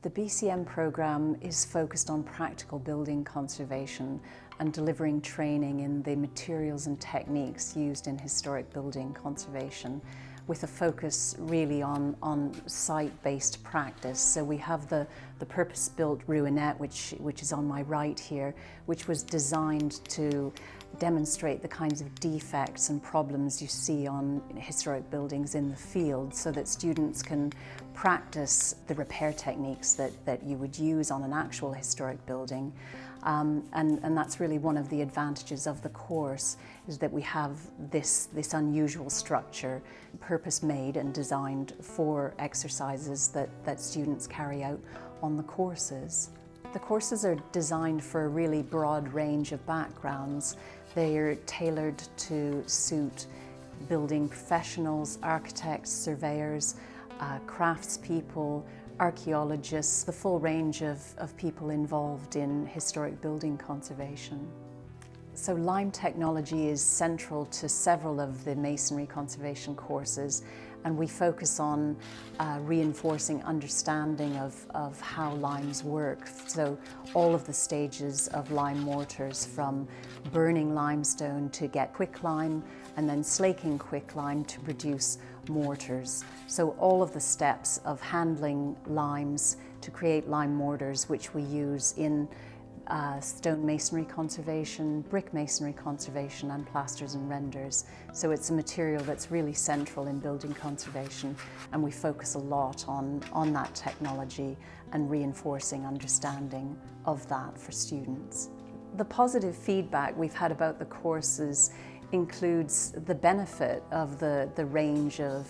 The BCM program is focused on practical building conservation and delivering training in the materials and techniques used in historic building conservation, with a focus really on site-based practice. So we have the purpose-built ruinette, which is on my right here, which was designed to demonstrate the kinds of defects and problems you see on historic buildings in the field, so that students can practice the repair techniques that you would use on an actual historic building. And that's really one of the advantages of the course, is that we have this unusual structure, purpose-made and designed for exercises that students carry out on the courses. The courses are designed for a really broad range of backgrounds. They are tailored to suit building professionals, architects, surveyors, craftspeople, archaeologists, the full range of people involved in historic building conservation. So lime technology is central to several of the masonry conservation courses, and we focus on reinforcing understanding of how limes work. So all of the stages of lime mortars, from burning limestone to get quicklime, and then slaking quicklime to produce mortars. So all of the steps of handling limes to create lime mortars, which we use in stone masonry conservation, brick masonry conservation, and plasters and renders. So it's a material that's really central in building conservation, and we focus a lot on that technology and reinforcing understanding of that for students. The positive feedback we've had about the courses includes the benefit of the range of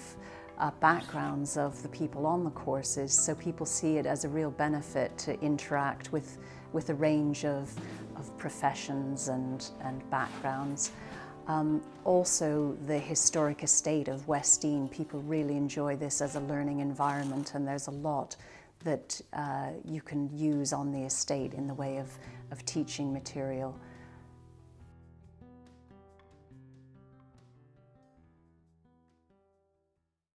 backgrounds of the people on the courses, so people see it as a real benefit to interact with a range of professions and backgrounds. Also, the historic estate of Westdean, people really enjoy this as a learning environment, and there's a lot that you can use on the estate in the way of teaching material.